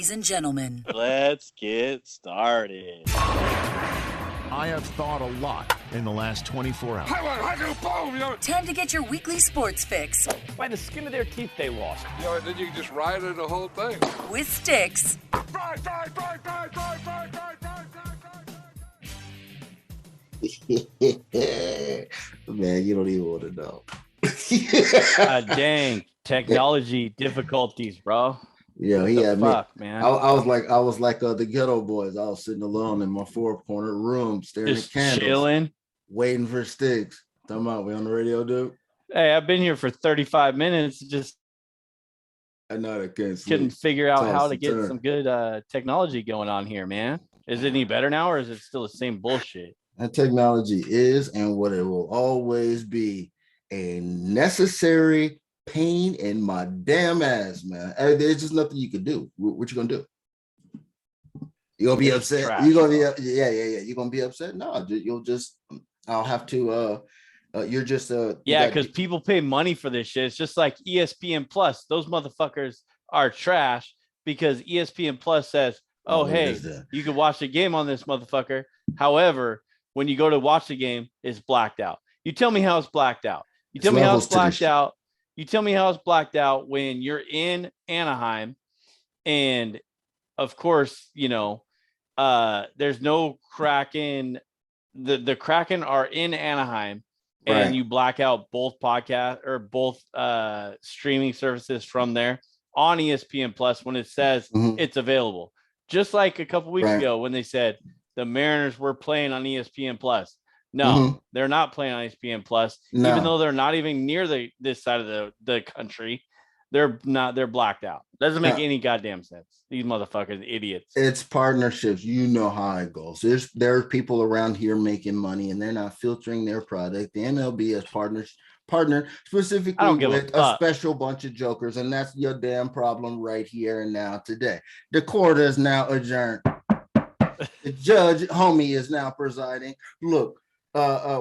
Ladies and gentlemen, let's get started. I have thought a lot in the last 24 hours. Time to get your weekly sports fix By the skin of their teeth, they lost. Then you can just ride it the whole thing. with Stix Man, you don't even want to know. Dang, technology difficulties, bro. Yeah, he The had me. fuck, man. I was like the ghetto boys. I was sitting alone in my four-corner room, staring Just at candles, chilling. waiting for Stix. Talking about we on the radio, dude. Hey, I've been here for 35 minutes. Just I know I can't couldn't sleep. figure out Toss how to the get turn. some good technology going on here, man. Is it any better now, or is it still the same bullshit? That technology is and what it will always be a necessary pain in my damn ass, man. There's just nothing you can do. What you gonna do? You gonna be It's upset? trash, You gonna be bro. yeah. You gonna be upset? No, you'll just. I'll have to. You're just Yeah, because people pay money for this shit. It's just like ESPN Plus. Those motherfuckers are trash because ESPN Plus says, "Oh, what hey, is that? you can watch the game on this motherfucker." However, when you go to watch the game, it's blacked out. You tell me how it's blacked out. You tell me how it's blacked out. You tell me how it's blacked out when you're in Anaheim, and of course, there's no Kraken. The Kraken are in Anaheim, and Right. you black out both podcast or both streaming services from there on ESPN Plus when it says Mhm. it's available. Just like a couple weeks Right. ago when they said the Mariners were playing on ESPN Plus. No, Mhm. they're not playing on ESPN Plus, No. even though they're not even near this side of the country. They're blacked out. Doesn't make any goddamn sense. These motherfuckers, idiots. It's partnerships. You know how it goes. There are people around here making money, and they're not filtering their product. The MLB has partner I specifically don't give a with a fuck. special bunch of jokers, and that's your damn problem right here and now today. The court is now adjourned. The judge, homie, is now presiding. Look,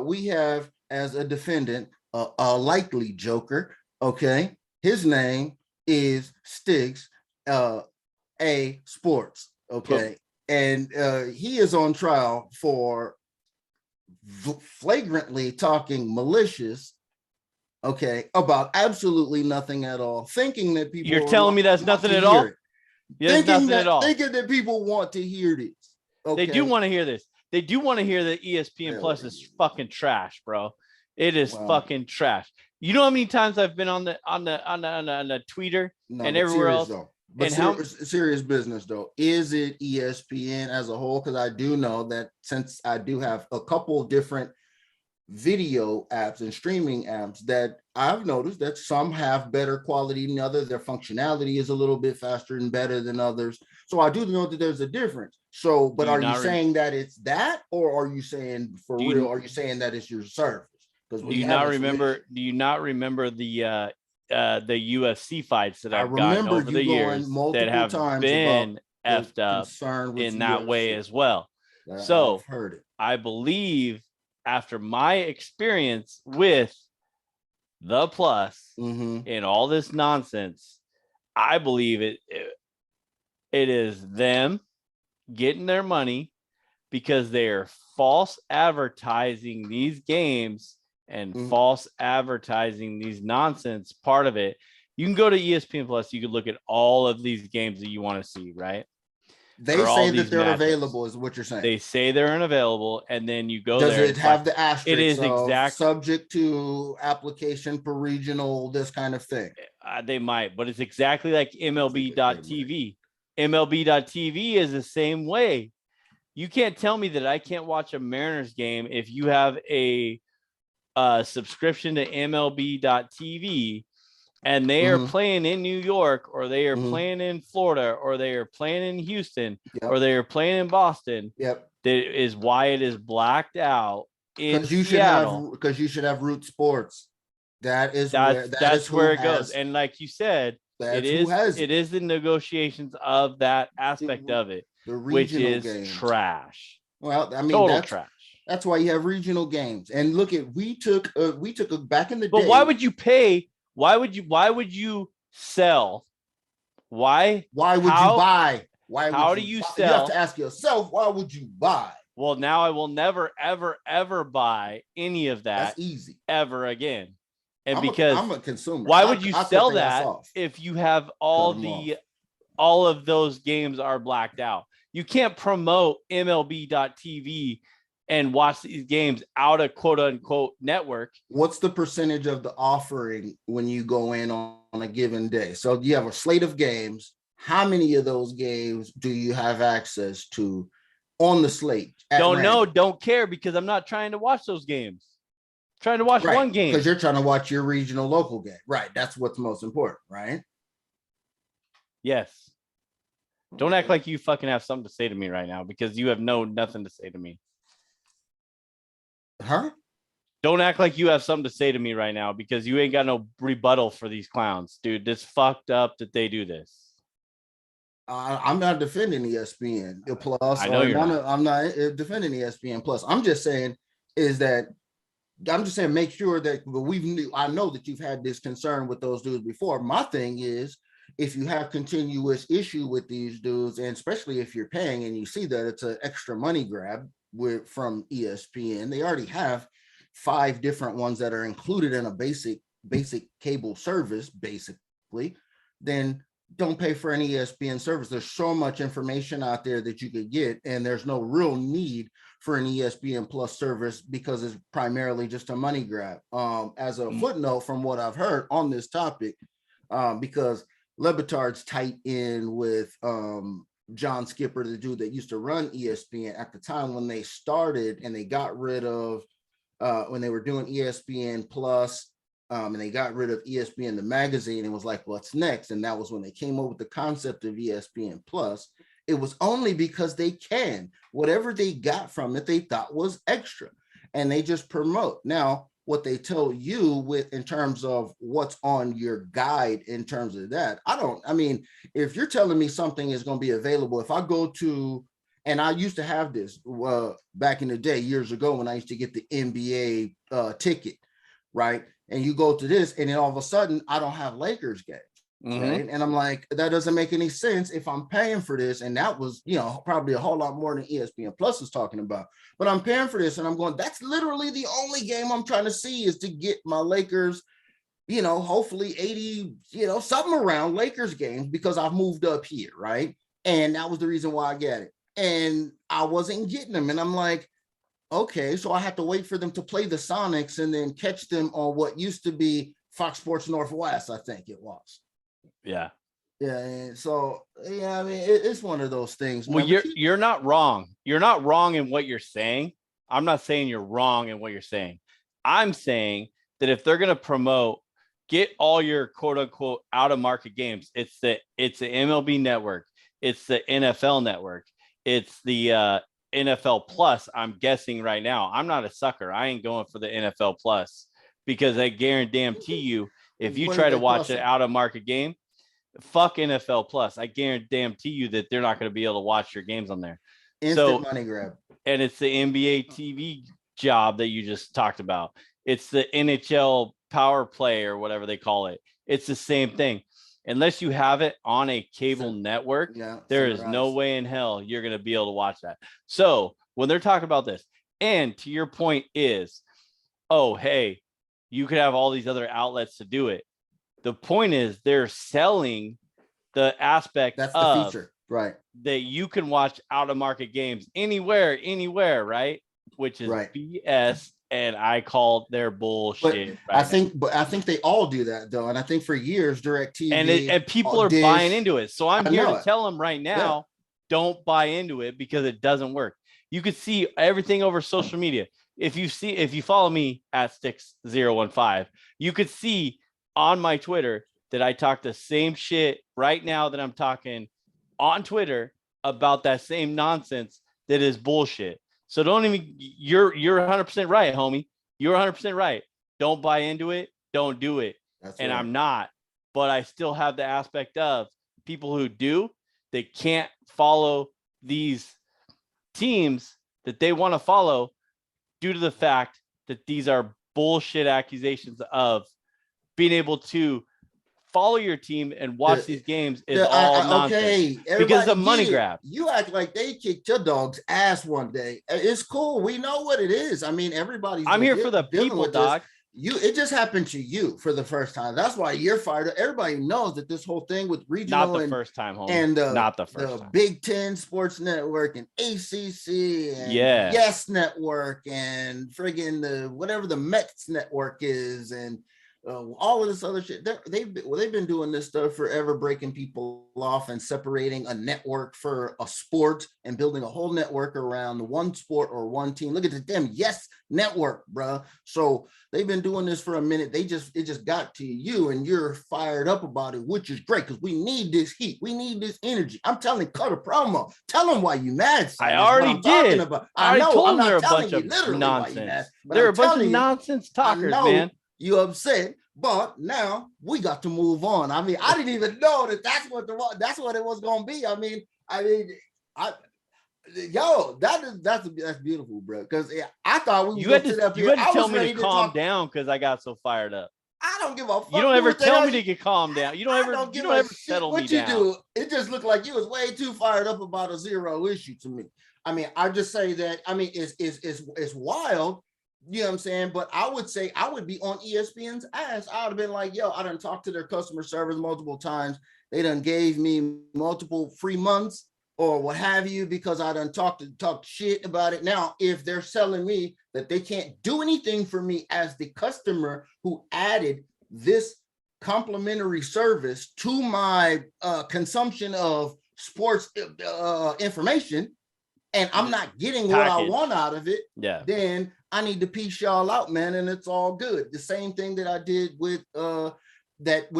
we have as a defendant a likely joker. Okay, his name is Stix A Sports. Okay, and he is on trial for flagrantly talking malicious. Okay, about absolutely nothing at all, thinking that people. You're telling me that's nothing at all? There's nothing at all. Thinking that people want to hear this. Okay. They do want to hear this. They do want to hear that ESPN Hell Plus yeah. is fucking trash, bro. It is Wow. fucking trash. You know how many times I've been on the Twitter No, and but everywhere serious else? though. But And serious business though, is it ESPN as a whole? Because I do know that since I do have a couple of different video apps and streaming apps that I've noticed that some have better quality than others. Their functionality is a little bit faster and better than others. So I do know that there's a difference. So, but are you saying that it's that, or are you saying for real? Are you saying that it's your service? Because do you not remember the UFC fights that I've gotten over the years that have been effed up in that way as well? So I've heard it. I believe after my experience with the Plus and all this nonsense, I believe it is them getting their money because they are false advertising these games and false advertising these nonsense part of it. You can go to ESPN Plus. You can look at all of these games that you want to see, right? They say that they're available, is what you're saying. They say they're unavailable, and then you go there. Does it have the asterisk? It is subject to application per regional, this kind of thing. They might, but it's exactly like MLB.TV. MLB.TV is the same way. You can't tell me that I can't watch a Mariners game if you have a subscription to MLB.TV. And they are playing in New York, or they are playing in Florida, or they are playing in Houston, or they are playing in Boston. Yep. That is why it is blacked out in Seattle. Because you should have Root Sports. That's where it goes. And like you said, it is the negotiations of that aspect of it, which is trash. Well, I mean, total trash. That's why you have regional games. And look at we took back in the day. But why would you pay? Why would you sell? Why would you buy? Why would How do you buy? sell? You have to ask yourself, why would you buy? Well, now I will never, ever, ever buy any of that. That's easy. Ever again. And I'm a consumer. Why would you sell cut that if you have all of those games are blacked out? You can't promote MLB.TV and watch these games out of quote unquote network. What's the percentage of the offering when you go in on a given day? So you have a slate of games. How many of those games do you have access to on the slate? Don't know, don't care, because I'm not trying to watch those games. I'm trying to watch one game. Because you're trying to watch your regional local game. Right. That's what's most important, right? Yes. Don't act like you fucking have something to say to me right now, because you have nothing to say to me. Huh? Don't act like you have something to say to me right now, because you ain't got no rebuttal for these clowns, dude. It's fucked up that they do this. I'm not defending ESPN Plus. I know you're not. I'm not defending ESPN Plus. I'm just saying make sure that I know that you've had this concern with those dudes before. My thing is, if you have continuous issue with these dudes, and especially if you're paying and you see that it's an extra money grab from ESPN, they already have 5 different ones that are included in a basic cable service, basically, then don't pay for an ESPN service. There's so much information out there that you could get, and there's no real need for an ESPN Plus service because it's primarily just a money grab. As a footnote from what I've heard on this topic, because Lebitard's tight in with John Skipper, the dude that used to run ESPN at the time when they started, and they got rid of when they were doing ESPN Plus, and they got rid of ESPN the magazine, and was like, what's next? And that was when they came up with the concept of ESPN Plus. It was only because they can. Whatever they got from it, they thought was extra, and they just promote. Now, what they tell you in terms of what's on your guide in terms of that, if you're telling me something is going to be available, if I go to, and I used to have this back in the day, years ago, when I used to get the NBA ticket, right? And you go to this, and then all of a sudden, I don't have Lakers games. Right? And I'm like, that doesn't make any sense if I'm paying for this. And that was, probably a whole lot more than ESPN Plus is talking about. But I'm paying for this, and I'm going, that's literally the only game I'm trying to see is to get my Lakers, hopefully 80, something around Lakers games, because I've moved up here, right? And that was the reason why I got it. And I wasn't getting them. And I'm like, okay, so I have to wait for them to play the Sonics and then catch them on what used to be Fox Sports Northwest, I think it was. Yeah. Yeah. And so, it's one of those things. Well, you're not wrong. You're not wrong in what you're saying. I'm not saying you're wrong in what you're saying. I'm saying that if they're going to promote, get all your quote unquote out of market games, it's the MLB network. It's the NFL network. It's the NFL Plus. I'm guessing right now. I'm not a sucker. I ain't going for the NFL Plus, because I guarantee you, if you try to watch an out of market game, fuck NFL Plus. I guarantee you that they're not going to be able to watch your games on there. Instant money grab. And it's the NBA TV job that you just talked about. It's the NHL power play or whatever they call it. It's the same thing. Unless you have it on a cable network, there is no way in hell you're going to be able to watch that. So when they're talking about this, and to your point is, oh, hey, you could have all these other outlets to do it. The point is they're selling the aspect the feature, right? That you can watch out of market games anywhere, right? Which is BS. And I called their bullshit. But I think they all do that though. And I think for years, DirecTV and people are buying into it. So I'm here to tell them right now, don't buy into it, because it doesn't work. You could see everything over social media. If you follow me at Stix015, you could see on my Twitter that I talk the same shit right now that I'm talking on Twitter about that same nonsense that is bullshit. So you're 100% right, homie. You're 100% right. Don't buy into it. Don't do it. I'm not, but I still have the aspect of people who do, they can't follow these teams that they want to follow due to the fact that these are bullshit accusations of being able to follow your team and watch these games is all nonsense. Because the money grab. You act like they kicked your dog's ass one day. It's cool. We know what it is. I mean, everybody's. I'm here for the people, Doc. It just happened to you for the first time. That's why you're fired up. Everybody knows that this whole thing with regional not the first time, homie. And not the first time. Big Ten Sports Network and ACC and Yes Network and friggin' whatever the Mets Network is and all of this other shit. They've been doing this stuff forever, breaking people off and separating a network for a sport and building a whole network around one sport or one team. Look at the damn Yes Network, bro. So they've been doing this for a minute. It just got to you and you're fired up about it, which is great because we need this heat. We need this energy. I'm telling you, cut a promo. Tell them why you mad. Son. I already did. I know. Told them they're a bunch of nonsense. They're a bunch of nonsense talkers, man. You upset, but now we got to move on. I mean, I didn't even know that's what it was gonna be. That's beautiful, bro. Because I thought you had to tell me to calm down because I got so fired up. I don't give a fuck. You don't ever tell me to get calm down. You don't ever settle me down. What you do? It just looked like you was way too fired up about a zero issue to me. I mean, I just say that. I mean, it's wild. You know what I'm saying? But I would say I would be on ESPN's ass. I would have been like, yo, I done talked to their customer service multiple times. They done gave me multiple free months or what have you, because I done talked shit about it. Now, if they're selling me that they can't do anything for me as the customer who added this complimentary service to my consumption of sports information, and I'm not getting what I want out of it, then I need to piece y'all out, man, and it's all good. The same thing that I did with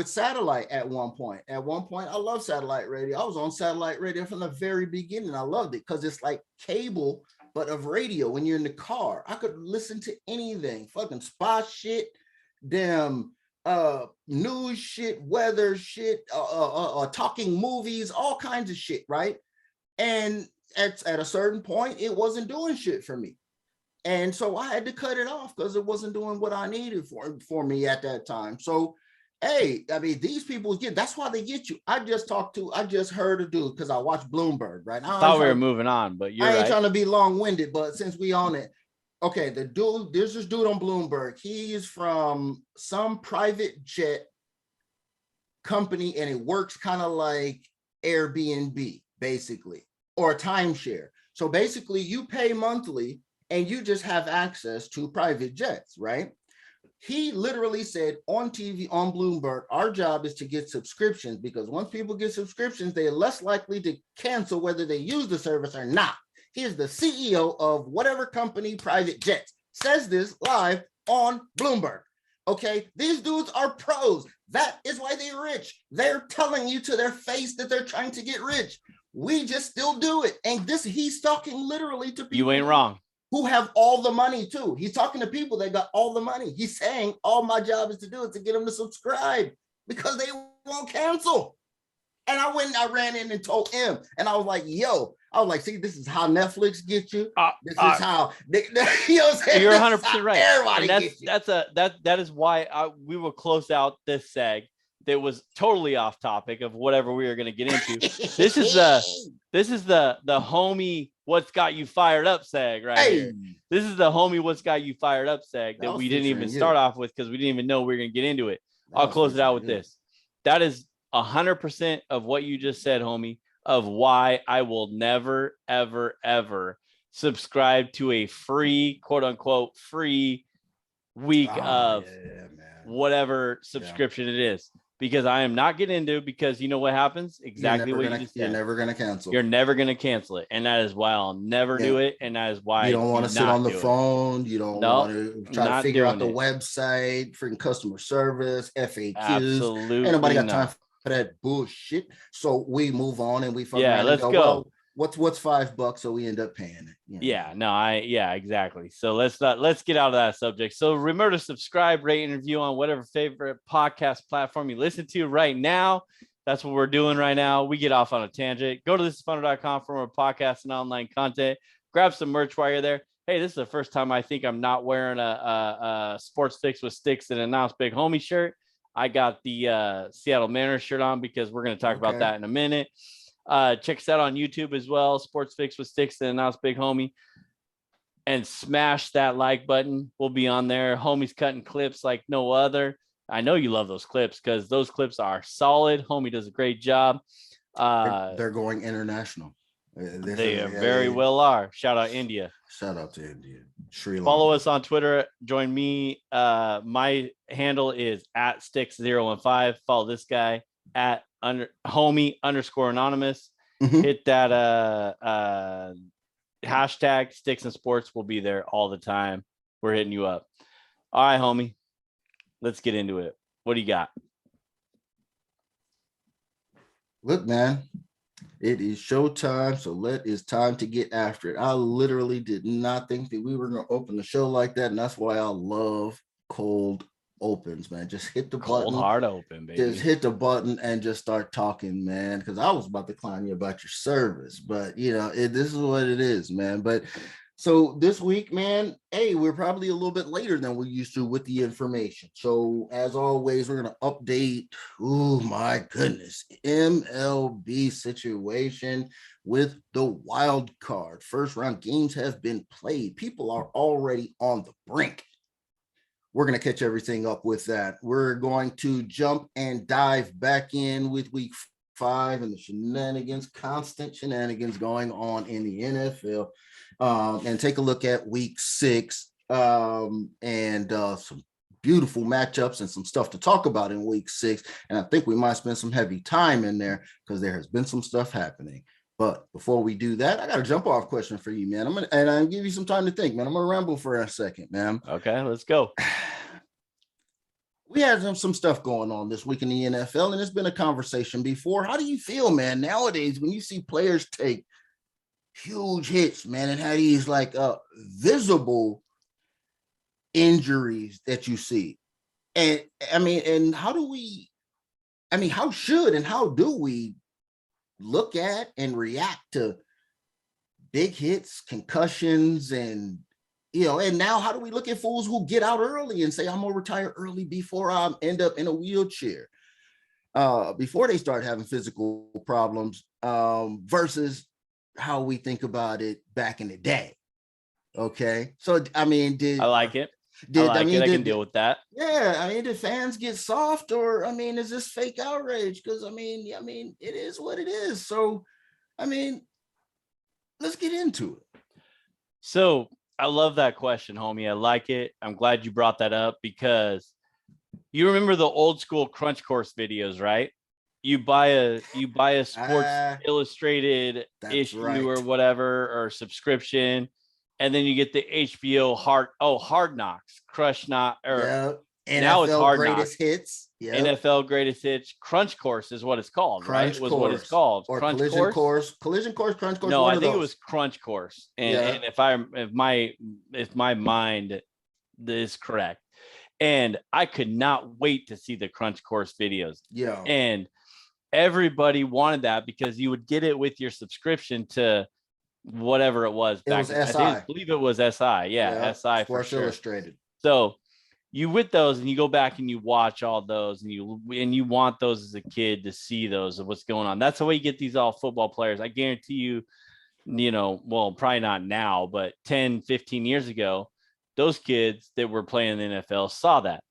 satellite at one point. At one point, I love satellite radio. I was on satellite radio from the very beginning. I loved it because it's like cable, but of radio. When you're in the car, I could listen to anything, fucking spy shit, damn news shit, weather shit, talking movies, all kinds of shit, right? And at a certain point, it wasn't doing shit for me. And so I had to cut it off because it wasn't doing what I needed for me at that time. So, hey, I mean, these people that's why they get you. I just heard a dude because I watched Bloomberg, right? I thought we were moving on, but I ain't trying to be long-winded, but since we on it, okay, there's this dude on Bloomberg. He's from some private jet company, and it works kind of like Airbnb, basically, or a timeshare. So basically, you pay monthly, and you just have access to private jets, right? He literally said on TV, on Bloomberg, our job is to get subscriptions because once people get subscriptions, they're less likely to cancel whether they use the service or not. He is the CEO of whatever company, private jets, says this live on Bloomberg. Okay, these dudes are pros. That is why they're rich. They're telling you to their face that they're trying to get rich. We just still do it. And he's talking literally to people. You ain't wrong. Who have all the money too. He's talking to people that got all the money. He's saying all my job is to do is to get them to subscribe because they won't cancel. And I ran in and told him, and I was like, see, this is how Netflix gets you. This is how you know what I'm saying? You're 100% right. Everybody gets you. That is why we will close out this seg that was totally off topic of whatever we were going to get into. This is the homie what's got you fired up seg right here. This is the homie what's got you fired up seg that we didn't even start off with because we didn't even know we were going to get into it. I'll close it out with this. That is 100% of what you just said, homie, of why I will never, ever, ever subscribe to a free, quote unquote, free week of whatever subscription it is. Because I am not getting into, because you know what happens? Exactly what you just said. You're never going to cancel. You're never going to cancel it. And that is why I'll never do it. And that is why you don't want to sit on the phone. You don't want to try to figure out the website, freaking customer service, FAQs. Absolutely. Ain't nobody got time for that bullshit. So we move on and we let's go. Well, what's $5? So we end up paying it. You know? Exactly. So let's get out of that subject. So remember to subscribe, rate, and review on whatever favorite podcast platform you listen to right now. That's what we're doing right now. We get off on a tangent. Go to thisisfunner.com for more podcasts and online content. Grab some merch while you're there. Hey, this is the first time I think I'm not wearing a Sports Fix with Stix and Announce Big Homie shirt. I got the Seattle Mariners shirt on because we're going to talk about that in a minute. Check us out on YouTube as well. Sports Fix with Stix and ABH Big Homie. And smash that like button. We'll be on there. Homie's cutting clips like no other. I know you love those clips because those clips are solid. Homie does a great job. They're going international. They very well are. Shout out India. Shout out to India. Sri Lanka. Follow us on Twitter. Join me. My handle is at Stix015. Follow this guy at homie_anonymous. Hit that hashtag Stix and Sports. Will be there all the time. We're hitting you up. All right, homie. Let's get into it. What do you got? Look, man, it is showtime, so it's time to get after it. I literally did not think that we were going to open the show like that, and that's why I love cold opens, man. Just hit the button. Cold hard open, baby. Just hit the button and just start talking, man, because I was about to clown you about your service, but, this is what it is, man. But so this week, man, hey, we're probably a little bit later than we used to with the information. So as always, we're going to update, oh my goodness, MLB situation with the wild card. First round games have been played. People are already on the brink. We're going to catch everything up with that. We're going to jump and dive back in with week 5 and the constant shenanigans going on in the NFL. And take a look at week 6 and some beautiful matchups and some stuff to talk about in week 6. And I think we might spend some heavy time in there because there has been some stuff happening. But before we do that, I got a jump off question for you, man. I'll give you some time to think, man. I'm going to ramble for a second, man. Okay, let's go. We had some stuff going on this week in the NFL, and it's been a conversation before. How do you feel, man, nowadays when you see players take huge hits, man, and how these visible injuries that you see? And how do we look at and react to big hits, concussions, and now how do we look at fools who get out early and say, I'm gonna retire early before I end up in a wheelchair, before they start having physical problems, versus how we think about it back in the day. Okay. So, I like it. I can deal with that. Yeah. Did fans get soft, or, is this fake outrage? Because, it is what it is. So, let's get into it. So I love that question, homie. I like it. I'm glad you brought that up because you remember the old school Crunch Course videos, right? You buy a Sports Illustrated issue or whatever, or subscription, and then you get the HBO Hard Knocks, Crush Not, or now it's Hard Knocks. Hits. Yep. NFL Greatest Hits. Crunch Course is what it's called, right? Was what it's called. Or Crunch Collision Course, Crunch Course. No, I think it was Crunch Course. And if my mind is correct, and I could not wait to see the Crunch Course videos. Yeah, and everybody wanted that because you would get it with your subscription to whatever it was. It was SI. I believe it was SI. Yeah, SI for sure. Illustrated. So you with those and you go back and you watch all those and you want those as a kid to see those of what's going on. That's the way you get these all football players. I guarantee you, probably not now, but 10, 15 years ago, those kids that were playing in the NFL saw that.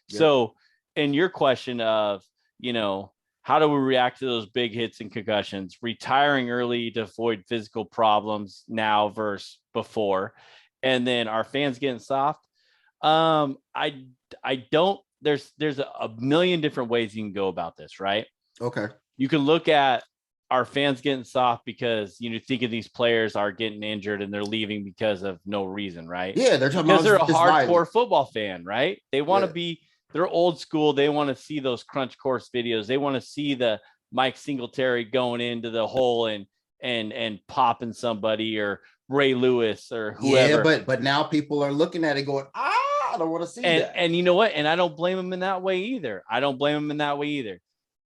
Yep. So in your question of, how do we react to those big hits and concussions, retiring early to avoid physical problems now versus before, and then our fans getting soft? I don't, there's a million different ways you can go about this, right? Okay. You can look at our fans getting soft because, think of these players are getting injured and they're leaving because of no reason, right? Yeah. They're talking because they're a hardcore violent football fan, right? They want to they're old school. They want to see those Crunch Course videos. They want to see the Mike Singletary going into the hole and popping somebody, or Ray Lewis or whoever. Yeah, but now people are looking at it going, I don't want to see that. And you know what? And I don't blame them in that way either.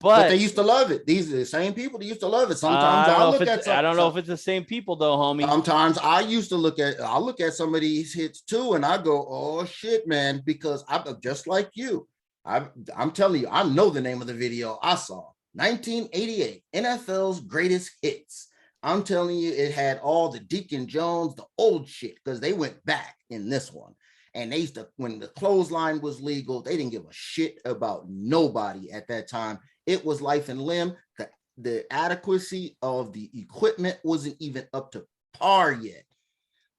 But they used to love it. These are the same people that used to love it. Sometimes I don't know if it's the same people though, homie. Sometimes I'll look at some of these hits too, and I go, oh shit, man, because I'm just like you. I'm telling you, I know the name of the video I saw. 1988 NFL's greatest hits. I'm telling you, it had all the Deacon Jones, the old shit, because they went back in this one. And they used to, when the clothesline was legal, they didn't give a shit about nobody at that time. It was life and limb. The adequacy of the equipment wasn't even up to par yet.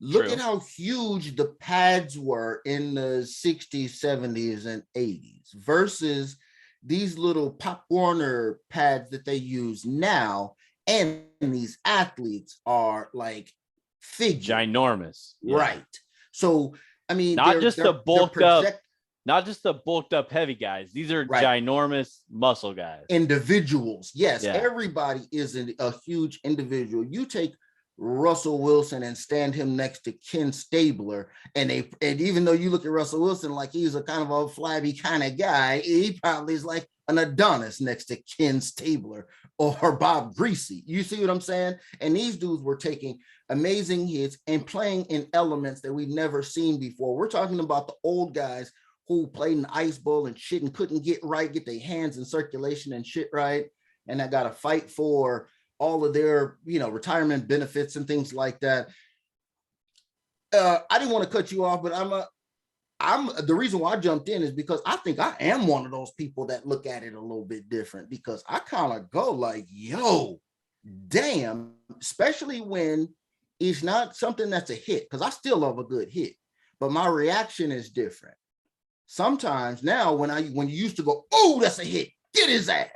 Look at how huge the pads were in the 60s, 70s, and 80s versus these little Pop Warner pads that they use now. And these athletes are like ginormous. Right. So, I mean, not just the bulked up heavy guys. These are ginormous muscle guys. Individuals. Yes. Yeah. Everybody is a huge individual. You take Russell Wilson and stand him next to Ken Stabler, and even though you look at Russell Wilson like he's a kind of a flabby kind of guy, he probably is like an Adonis next to Ken Stabler or Bob Greasy. You see what I'm saying? And these dudes were taking amazing hits and playing in elements that we've never seen before. We're talking about the old guys who played in ice bowl and shit and couldn't get their hands in circulation and shit right, and I got to fight for all of their, retirement benefits and things like that. I didn't want to cut you off, but I'm the reason why I jumped in is because I think I am one of those people that look at it a little bit different, because I kind of go like, yo, damn, especially when it's not something that's a hit, because I still love a good hit, but my reaction is different. Sometimes now when you used to go, oh, that's a hit, get his ass.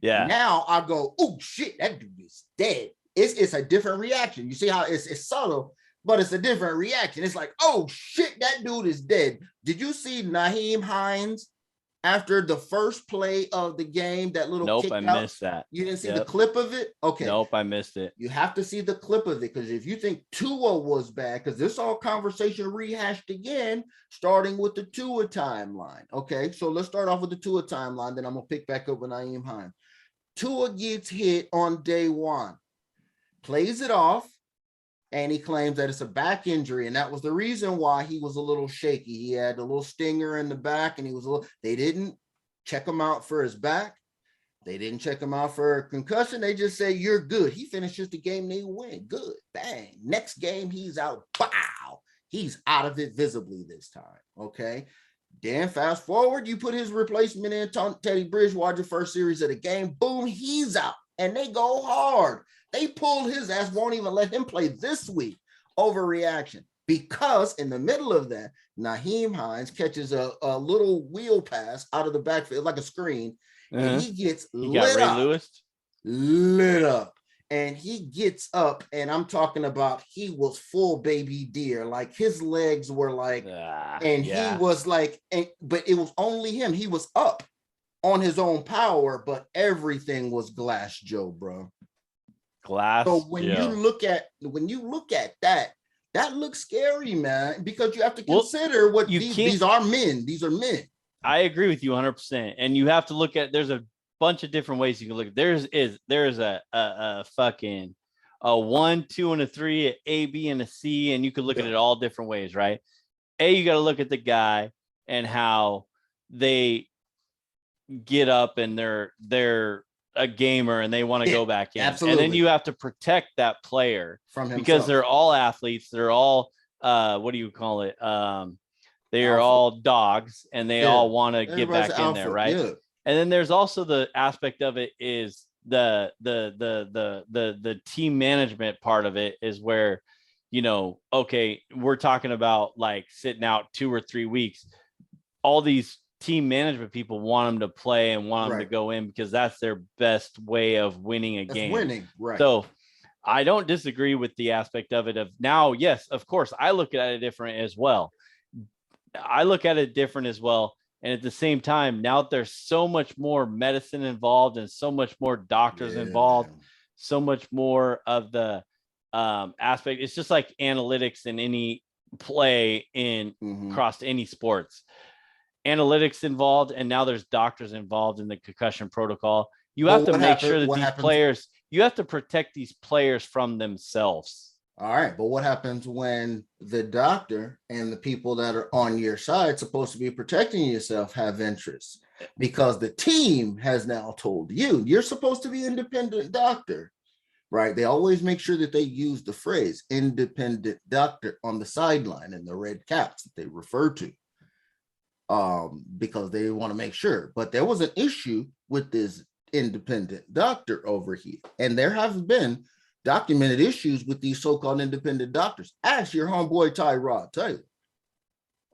Yeah. Now I go, oh shit, that dude is dead. It's a different reaction. You see how it's subtle, but it's a different reaction. It's like, oh shit, that dude is dead. Did you see Nyheim Hines after the first play of the game? That little kick out? Missed that. You didn't see the clip of it? Okay. Nope, I missed it. You have to see the clip of it, because if you think Tua was bad, because this all conversation rehashed again, starting with the Tua timeline. Okay, so let's start off with the Tua timeline, then I'm gonna pick back up with Nyheim Hines. Tua gets hit on day one, plays it off, and he claims that it's a back injury, and that was the reason why he was a little shaky. He had a little stinger in the back, and they didn't check him out for his back. They didn't check him out for a concussion. They just say, you're good. He finishes the game, they win. Good. Bang. Next game, he's out. Wow. He's out of it visibly this time. Okay. Then fast forward, you put his replacement in, Teddy Bridgewater, first series of the game. Boom, he's out. And they go hard. They pulled his ass, won't even let him play this week. Overreaction. Because in the middle of that, Nyheim Hines catches a little wheel pass out of the backfield, like a screen, and he gets lit up. And he gets up, and I'm talking about he was full baby deer. Like his legs were like, he was like, but it was only him. He was up on his own power, but everything was Glass Joe, bro. So when you look at that, that looks scary, man, because you have to consider what these are men. These are men. I agree with you 100%. And you have to look at, there's a bunch of different ways you can look at. There's a fucking a 1, 2, and a 3, an A, B, and a C, and you could look at it all different ways, right? You got to look at the guy and how they get up and they're a gamer and they want to go back in. Absolutely. And then you have to protect that player from himself, because they're all athletes. They're all what do you call it? They are all dogs, and they all want to get back in there, right? Yeah. And then there's also the aspect of it is the team management part of it is where, okay, we're talking about like sitting out 2 or 3 weeks. All these team management people want them to play and want them to go in because that's their best way of winning a game. Winning, right? So I don't disagree with the aspect of it. Of now, yes, of course, I look at it different as well. And at the same time, now there's so much more medicine involved and so much more doctors involved, so much more of the aspect. It's just like analytics in any play across any sports. Analytics involved, and now there's doctors involved in the concussion protocol. You have to make sure that you have to protect these players from themselves. All right, but what happens when the doctor and the people that are on your side supposed to be protecting yourself have interests? because the team has now told you're supposed to be independent doctor, right? They always make sure that they use the phrase independent doctor on the sideline in the red caps that they refer to, because they want to make sure. But there was an issue with this independent doctor over here, and there have been documented issues with these so-called independent doctors. Ask your homeboy Tyrod Taylor.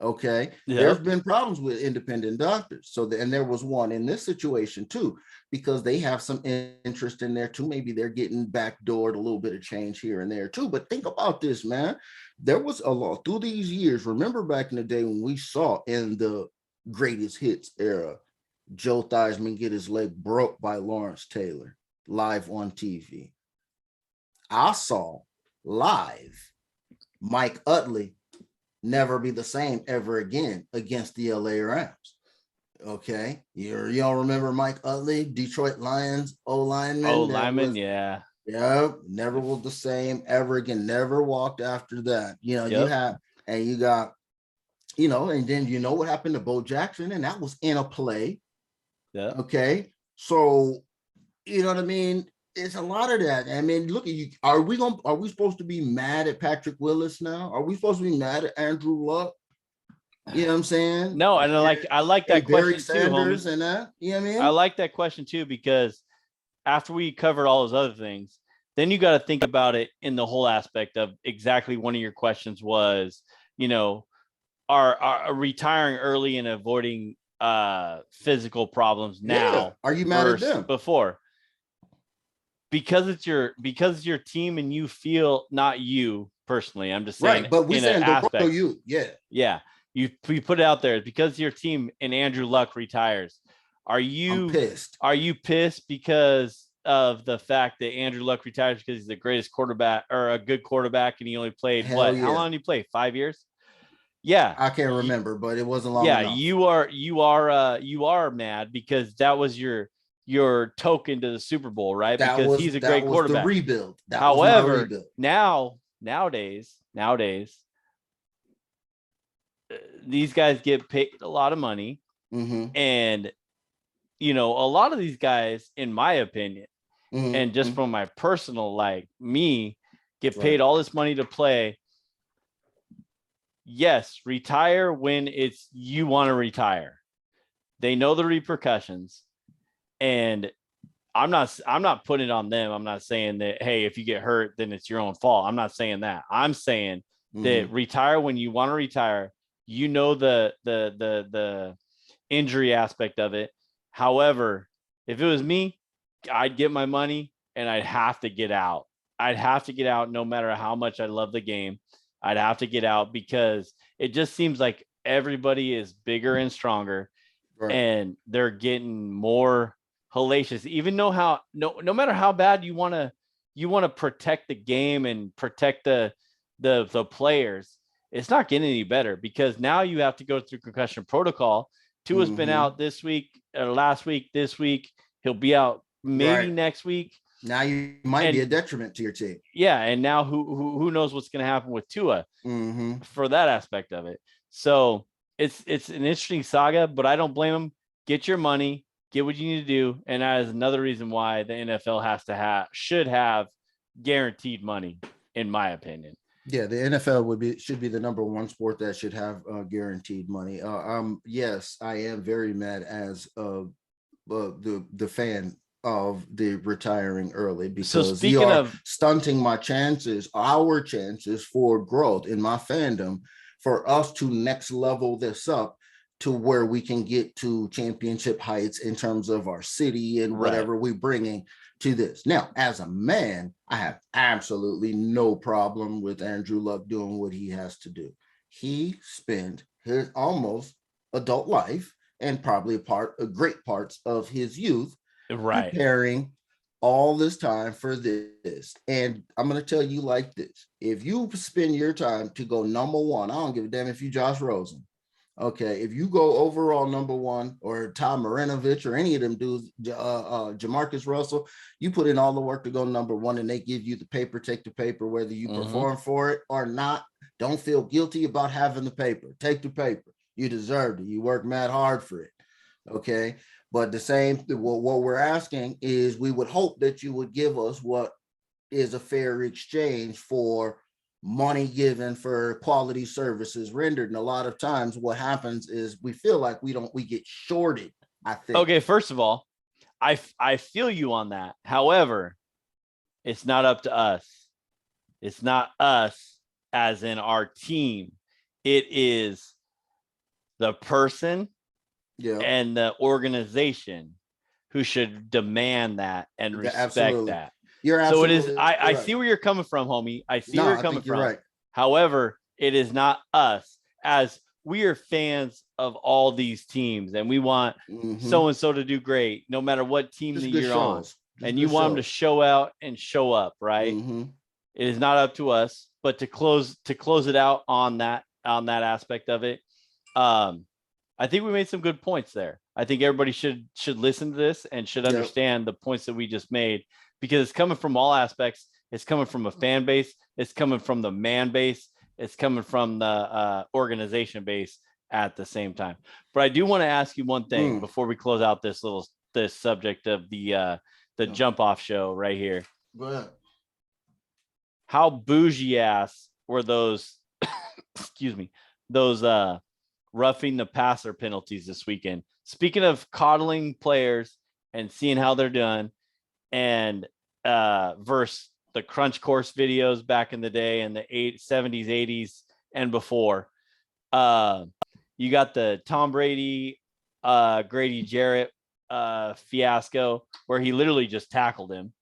Okay, there's been problems with independent doctors. And there was one in this situation too, because they have some interest in there too. Maybe they're getting backdoored a little bit of change here and there too. But think about this, man. There was a lot through these years. Remember back in the day when we saw in the greatest hits era, Joe Theismann get his leg broke by Lawrence Taylor live on TV. I saw live Mike Utley never be the same ever again against the LA Rams. Okay. You don't remember Mike Utley, Detroit Lions lineman? Yeah. Yep. Never was the same ever again. Never walked after that. You know, you have, and you got, you know, and then you know what happened to Bo Jackson, and that was in a play. Yeah. Okay. So, you know what I mean? It's a lot of that. I mean, look at you. Are we supposed to be mad at Patrick Willis now? Are we supposed to be mad at Andrew Luck? You know what I'm saying? No, and I like that Barry question Sanders too, homie. And that. You know what I mean? I like that question too, because after we covered all those other things, then you got to think about it in the whole aspect of exactly one of your questions was, you know, are retiring early and avoiding physical problems now? Yeah. Are you mad at them? Before? Because it's your team and you feel, not you personally, I'm just saying, right? But we saying the you, yeah. You put it out there because your team and Andrew Luck retires. I'm pissed? Are you pissed because of the fact that Andrew Luck retires because he's the greatest quarterback or a good quarterback and he only played How long did he play? 5 years? Yeah, I can't remember, but it wasn't long enough. You are mad because that was your token to the Super Bowl, right? Because he's a great quarterback. The rebuild. However, nowadays, these guys get paid a lot of money, and you know, a lot of these guys, in my opinion, and just from my personal, like me, get paid all this money to play. Yes, retire when it's you want to retire. They know the repercussions. And I'm not putting it on them. I'm not saying that, hey, if you get hurt, then it's your own fault. I'm not saying that. I'm saying that retire when you want to retire. You know the injury aspect of it. However, if it was me, I'd get my money and I'd have to get out. I'd have to get out no matter how much I love the game. I'd have to get out because it just seems like everybody is bigger and stronger, and they're getting more hellacious. Even though no matter how bad you want to protect the game and protect the players, it's not getting any better because now you have to go through concussion protocol. Tua's been out this week, last week, this week. He'll be out maybe next week. Now you might be a detriment to your team. Yeah, and now who knows what's going to happen with Tua for that aspect of it. So it's an interesting saga, but I don't blame them. Get your money, get what you need to do, and that is another reason why the NFL should have guaranteed money, in my opinion. Yeah, the NFL should be the number one sport that should have guaranteed money. Yes, I am very mad as the fan of the retiring early because you are stunting our chances for growth in my fandom, for us to next level this up to where we can get to championship heights in terms of our city and whatever we're bringing to this. Now, as a man, I have absolutely no problem with Andrew Luck doing what he has to do. He spent his almost adult life and probably great parts of his youth preparing all this time for this. And I'm going to tell you like this. If you spend your time to go number one, I don't give a damn if you Josh Rosen. Okay, if you go overall number one, or Tom Marinovich, or any of them dudes, Jamarcus Russell, you put in all the work to go number one, and they give you the paper, take the paper, whether you perform for it or not. Don't feel guilty about having the paper. Take the paper. You deserved it. You worked mad hard for it. Okay. But the same, what we're asking is we would hope that you would give us what is a fair exchange for money given for quality services rendered. And a lot of times what happens is we feel like we get shorted, I think. Okay, first of all, I feel you on that. However, it's not up to us. It's not us as in our team. It is the person and the organization who should demand that and respect that. You're absolutely so it is. I see where you're coming from, homie. I see where you're coming from. Right. However, it is not us, as we are fans of all these teams, and we want so and so to do great, no matter what team that you're on, and you want them to show out and show up, right? It is not up to us, but to close it out on that aspect of it. I think we made some good points there. I think everybody should listen to this and should understand the points that we just made, because it's coming from all aspects. It's coming from a fan base. It's coming from the man base. It's coming from the organization base at the same time. But I do want to ask you one thing before we close out this subject of the jump off show right here. Go ahead. How bougie ass were those? Excuse me. Those roughing the passer penalties this weekend. Speaking of coddling players and seeing how they're done, and versus the crunch course videos back in the day in the 70s, 80s, and before. You got the Tom Brady, Grady Jarrett fiasco where he literally just tackled him.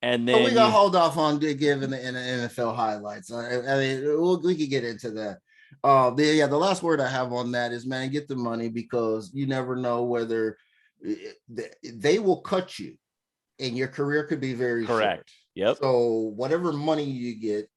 And then we got to hold off on giving the NFL highlights. I mean, we could get into that. The last word I have on that is, man, get the money, because you never know whether they will cut you and your career could be very correct. Short. Yep. So whatever money you get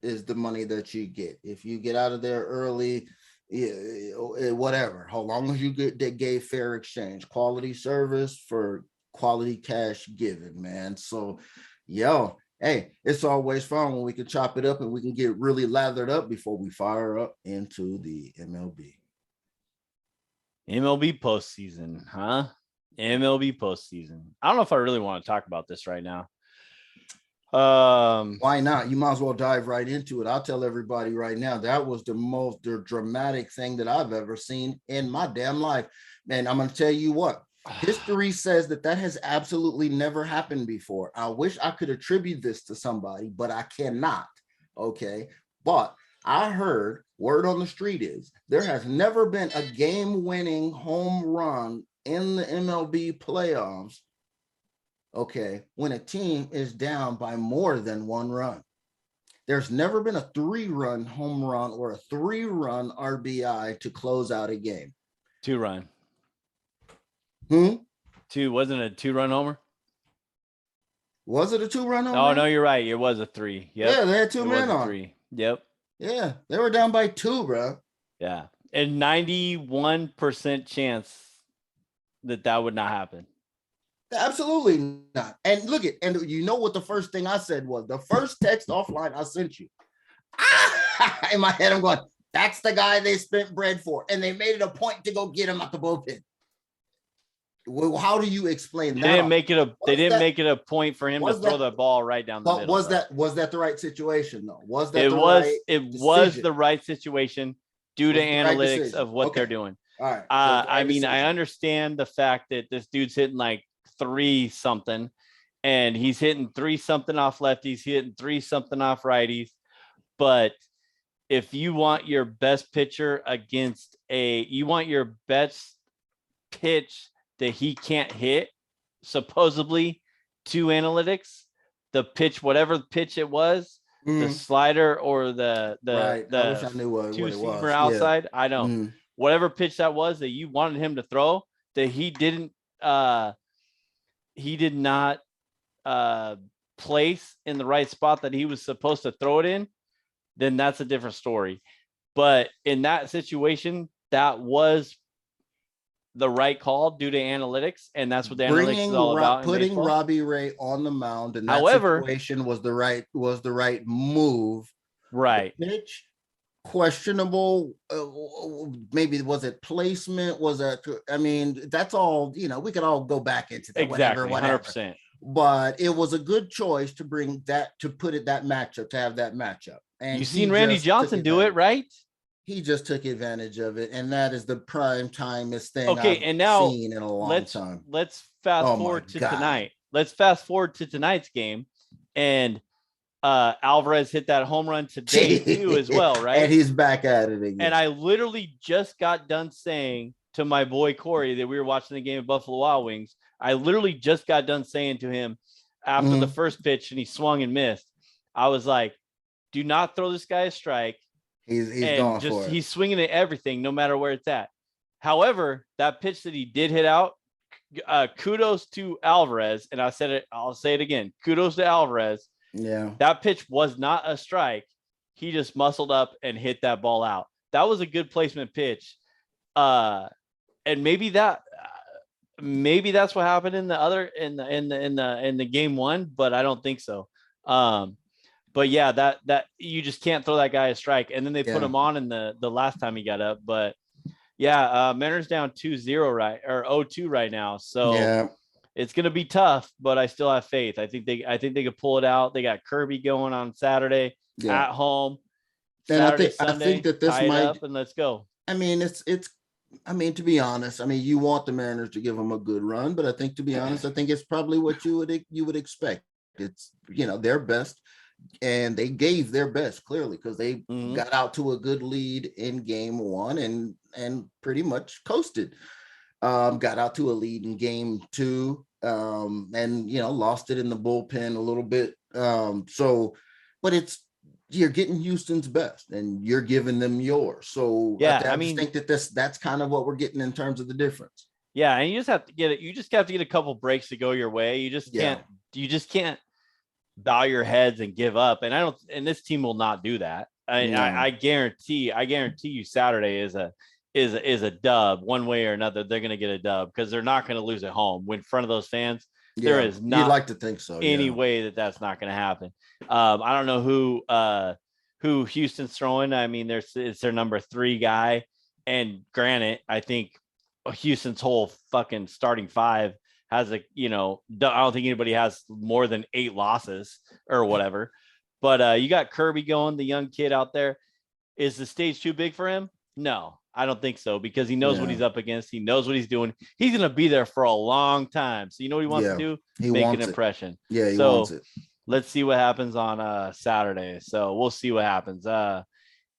is the money that you get. If you get out of there early, whatever, how long as you gave fair exchange, quality service for quality cash given, man. So, hey, it's always fun when we can chop it up and we can get really lathered up before we fire up into the MLB. MLB postseason, huh? MLB postseason. I don't know if I really want to talk about this right now. Why not? You might as well dive right into it. I'll tell everybody right now, that was the most dramatic thing that I've ever seen in my damn life. And I'm going to tell you what, history says that has absolutely never happened before. I wish I could attribute this to somebody, but I cannot. Okay. But I heard word on the street is there has never been a game-winning home run in the MLB playoffs, okay, when a team is down by more than one run. There's never been a 3-run home run or a 3-run RBI to close out a game. 2-run. 2, wasn't it a 2-run homer? Was it a 2-run homer? Oh, no, you're right. It was a 3. Yep. Yeah, they had 2 men on. 3. Yep. Yeah, they were down by 2, bro. Yeah. And 91% chance that would not happen. Absolutely not. And look at, and you know what the first thing I said was? The first text offline I sent you. In my head, I'm going, that's the guy they spent bread for. And they made it a point to go get him out the bullpen. Well, how do you explain that? They didn't make it a point for him to throw the ball right down the middle. Was that the right situation though? Was that was the right situation due to analytics of what they're doing. All right. I mean, I understand the fact that this dude's hitting like 3-something, and he's hitting 3-something off lefties, he's hitting 3-something off righties. But if you want your best pitcher against you want your best pitch that he can't hit, supposedly, to analytics, the pitch, whatever pitch it was, the slider or the I wish I knew what it was. Outside, I don't. Whatever pitch that was that you wanted him to throw, that he did not place in the right spot that he was supposed to throw it in, then that's a different story. But in that situation, that was the right call due to analytics, and that's what the analytics is all about. Putting Robbie Ray on the mound in that situation was the right move. Right. The pitch, questionable. Maybe was it placement? Was that? I mean, that's all. We could all go back into that. Exactly, Whatever. 100%. But it was a good choice to bring that, to put it that matchup, to have that matchup. And you've seen Randy Johnson do it, right? He just took advantage of it, and that is the prime timest thing I've seen in a long time. Let's fast forward to tonight. Let's fast forward to tonight's game, and Alvarez hit that home run today too, as well, right? And he's back at it again. And I literally just got done saying to my boy Corey that we were watching the game of Buffalo Wild Wings. I literally just got done saying to him after the first pitch and he swung and missed. I was like, do not throw this guy a strike. He's going for it. He's swinging at everything, no matter where it's at. However, that pitch that he did hit out, kudos to Alvarez. And I'll say it again. Kudos to Alvarez. Yeah. That pitch was not a strike. He just muscled up and hit that ball out. That was a good placement pitch. And maybe that's what happened in the game one, but I don't think so. But yeah, that you just can't throw that guy a strike. And then they put him on in the last time he got up. But yeah, Mariners down 2-0 or 0-2 right now. So it's gonna be tough, but I still have faith. I think they could pull it out. They got Kirby going on Saturday at home. And Saturday, I think that this might up and let's go. I mean, to be honest, I mean, you want the Mariners to give them a good run, but I think, to be honest, I think it's probably what you would expect. It's, their best, and they gave their best, clearly, because they got out to a good lead in game one and pretty much coasted. Got out to a lead in game two, and lost it in the bullpen a little bit. But you're getting Houston's best and you're giving them yours. So I think that that's kind of what we're getting in terms of the difference. Yeah. And you just have to get it. You just have to get a couple breaks to go your way. You just can't bow your heads and give up. And this team will not do that. I guarantee you Saturday is a dub one way or another. They're going to get a dub because they're not going to lose at home in front of those fans. There is not, you'd like to think so, any way that's not going to happen. I don't know who Houston's throwing. I mean, it's their number 3 guy, and granted, I think Houston's whole fucking starting 5 has I don't think anybody has more than 8 losses or whatever. But you got Kirby going, the young kid out there. Is the stage too big for him? No. I don't think so, because he knows what he's up against. He knows what he's doing. He's going to be there for a long time. So you know what he wants to do? Make an impression. Yeah, he wants it. Let's see what happens on Saturday. So we'll see what happens.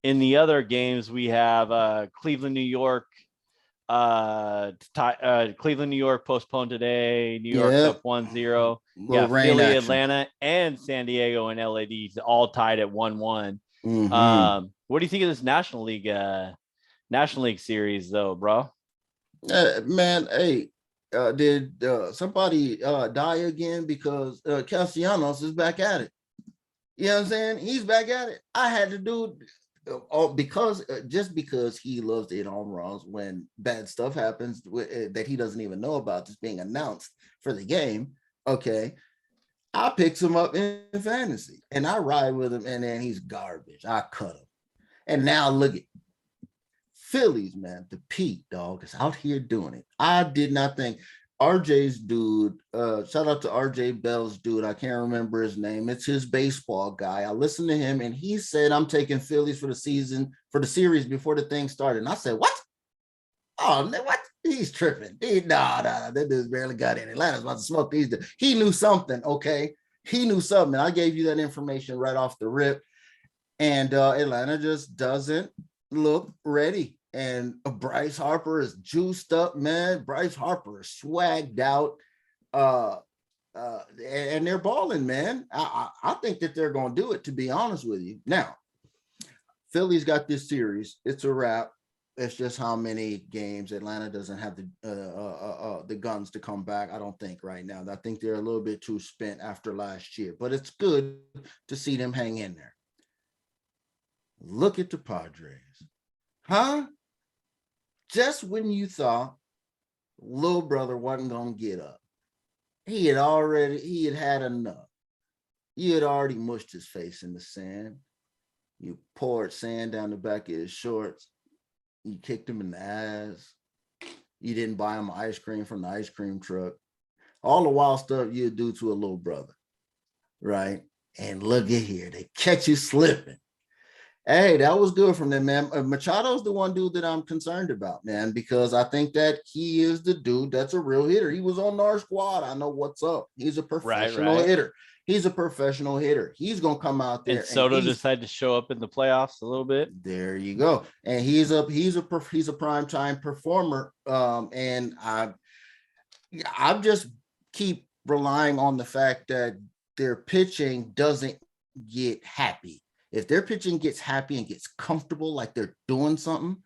In the other games, we have Cleveland, New York. Cleveland, New York postponed today. New York up 1-0. Yeah, Philly, action. Atlanta, and San Diego and LAD all tied at 1-1. What do you think of this National League series, though, bro? Man, hey, did somebody die again? Because Castellanos is back at it. You know what I'm saying? He's back at it. I had to do because he loves to hit home runs when bad stuff happens that he doesn't even know about, just being announced for the game. Okay, I picked him up in fantasy and I ride with him, and then he's garbage. I cut him, and now look at Phillies, man. The Pete dog is out here doing it. I did not think RJ's dude, shout out to RJ Bell's dude. I can't remember his name. It's his baseball guy. I listened to him and he said, I'm taking Phillies for the series before the thing started. And I said, what? Oh, what? He's tripping. Nah, that dude's barely got in. Atlanta's about to smoke these dudes. He knew something, okay? He knew something. I gave you that information right off the rip. And Atlanta just doesn't look ready. And Bryce Harper is juiced up, man. Bryce Harper is swagged out. And they're balling, man. I think that they're going to do it, to be honest with you. Now, Philly's got this series. It's a wrap. It's just how many games. Atlanta doesn't have the guns to come back, I don't think, right now. I think they're a little bit too spent after last year. But it's good to see them hang in there. Look at the Padres. Huh? Just when you thought little brother wasn't going to get up, he had had enough. He had already mushed his face in the sand. You poured sand down the back of his shorts. You kicked him in the ass. You didn't buy him ice cream from the ice cream truck. All the wild stuff you do to a little brother, right? And look at here, they catch you slipping. Hey, that was good from them, man. Machado's the one dude that I'm concerned about, man, because I think that he is the dude that's a real hitter. He was on our squad. I know what's up. He's a professional hitter. He's a professional hitter. He's gonna come out there. And Soto decided to show up in the playoffs a little bit. There you go. And he's a primetime performer. And I just keep relying on the fact that their pitching doesn't get happy. If their pitching gets happy and gets comfortable, like they're doing something,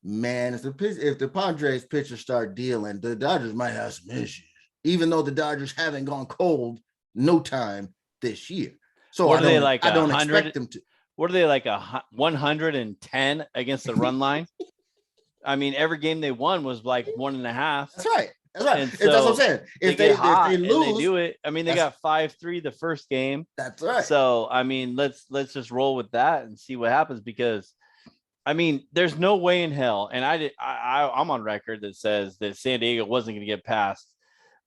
man, if the Padres pitchers start dealing, the Dodgers might have some issues, even though the Dodgers haven't gone cold no time this year. So I don't expect them to. What are they, like 110 against the run line? I mean, every game they won was like 1.5. That's right. That's right. And that's what I'm saying. If they lose, they do it. I mean, they got 5-3 the first game. That's right. So I mean, let's just roll with that and see what happens, because I mean, there's no way in hell, and I'm on record that says that San Diego wasn't going to get past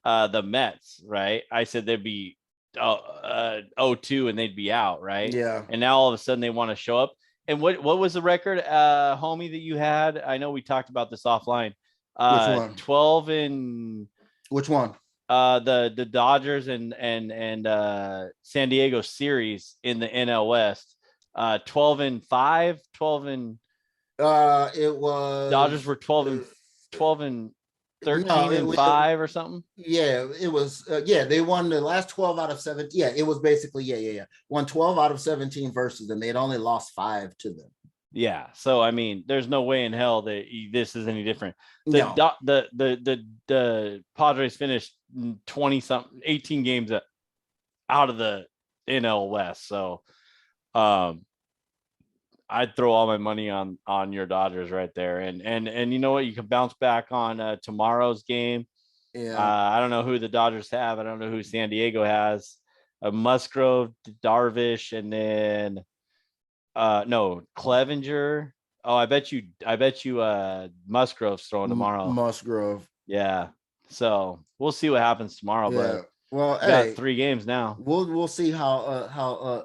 the Mets, right? I said they'd be 0-2 and they'd be out, right? Yeah. And now all of a sudden they want to show up. And what was the record, homie, that you had? I know we talked about this offline. Which one? 12 and which one? The Dodgers and San Diego series in the NL West. 12-5, 12 and it was Dodgers were 12 and 13 and 5 or something. Yeah, it was. They won the last 12 out of 17. Yeah, it was basically won 12 out of 17 versus them. They had only lost 5 to them. Yeah, so I mean, there's no way in hell that this is any different. The Padres finished 20-something, 18 games out of the NL West. So, I'd throw all my money on your Dodgers right there. And you know what? You can bounce back on tomorrow's game. Yeah. I don't know who the Dodgers have. I don't know who San Diego has. Musgrove, Darvish, and then no, Clevenger. Oh, I bet you Musgrove's throwing tomorrow. Musgrove. Yeah. So we'll see what happens tomorrow. Yeah. But got 3 games now. We'll see how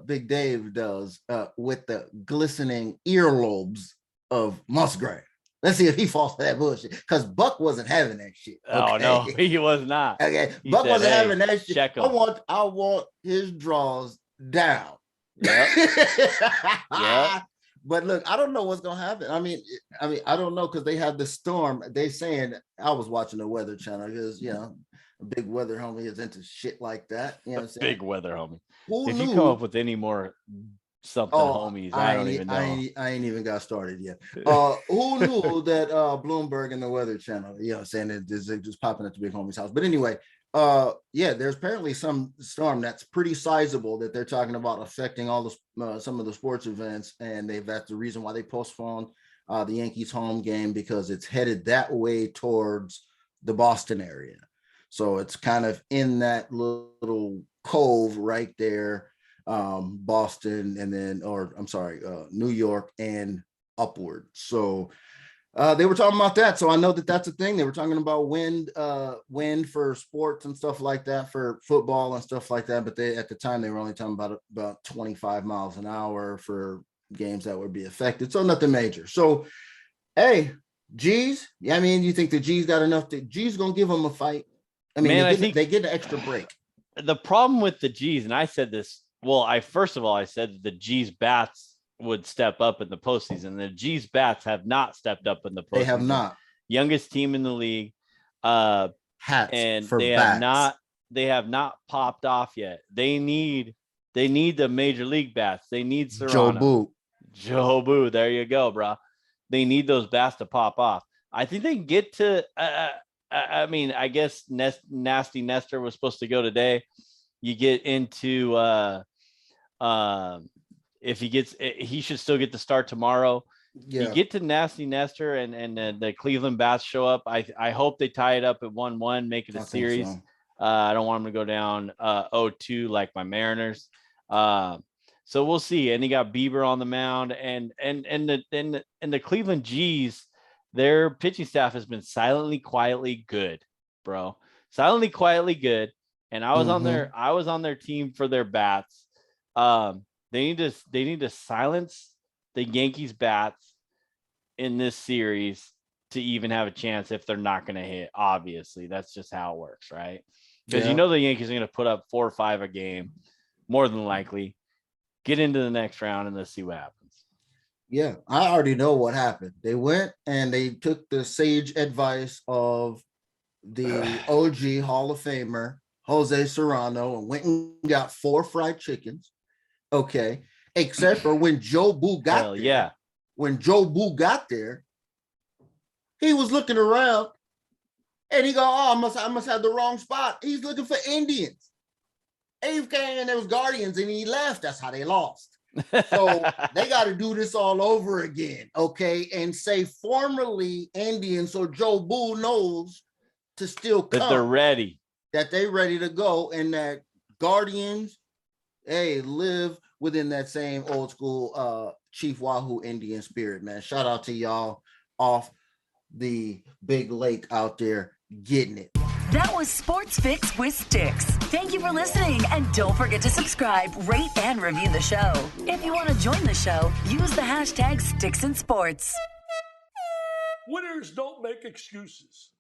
Big Dave does with the glistening earlobes of Musgrave. Let's see if he falls for that bullshit. Because Buck wasn't having that shit. Okay? Oh no, he was not. Okay, He Buck said, wasn't "Hey, having that shit. check 'em." I want his draws down. Yep. Yep. But look, I don't know what's gonna happen. I mean, I don't know, because they have the storm. They saying, I was watching the Weather Channel because a big weather homie is into shit like that. You know what I'm saying? Big weather homie. Who If knew? you come up with any more something homies, I don't even know. I ain't even got started yet. Who knew that Bloomberg and the Weather Channel, saying that they're just popping at the big homie's house. But anyway, there's apparently some storm that's pretty sizable that they're talking about affecting all the some of the sports events, and that's the reason why they postponed the Yankees home game, because it's headed that way towards the Boston area. So it's kind of in that little cove right there, Boston, and then, New York and upward. So they were talking about that. So I know that that's a thing. They were talking about wind for sports and stuff like that, for football and stuff like that. But at the time, they were only talking about 25 miles an hour for games that would be affected. So nothing major. So, hey, G's, I mean, you think the G's got enough? G's going to give them a fight? I mean, I think they get an extra break. The problem with the G's, and I said this, first of all, I said the G's bats would step up in the postseason. The G's bats have not stepped up in the postseason. They have not. Youngest team in the league. Hats and for they bats. have not popped off yet. They need the major league bats. They need Serrano. Joe Boo. There you go, bro. They need those bats to pop off. I think they can get to I mean, I guess Nasty Nestor was supposed to go today. You get into if he should still get the start tomorrow. Yeah. You get to Nasty Nestor and the Cleveland Bats show up. I hope they tie it up at 1-1, make it a series. So. I don't want them to go down 0-2 like my Mariners. So we'll see. And he got Bieber on the mound, and the Cleveland G's, their pitching staff has been silently, quietly good, bro. Silently, quietly good. And I was on their team for their bats. They need to silence the Yankees bats in this series to even have a chance if they're not going to hit. Obviously, that's just how it works, right? Because you know the Yankees are going to put up 4 or 5 a game, more than likely. Get into the next round and let's see what happens. Yeah, I already know what happened. They went and they took the sage advice of the OG Hall of Famer, Jose Serrano, and went and got 4 fried chickens. Okay. Except for when Joe Boo got there. Yeah. When Joe Boo got there, he was looking around and he go, I must have the wrong spot. He's looking for Indians. He came and there was Guardians and he left. That's how they lost. So they got to do this all over again, okay? And say formerly Indians, so Joe Boo knows to still come. That they're ready. That they're ready to go, and that Guardians, live within that same old school Chief Wahoo Indian spirit, man. Shout out to y'all off the big lake out there getting it. That was Sports Fix with Stix. Thank you for listening, and don't forget to subscribe, rate, and review the show. If you want to join the show, use the hashtag StixandSports. Winners don't make excuses.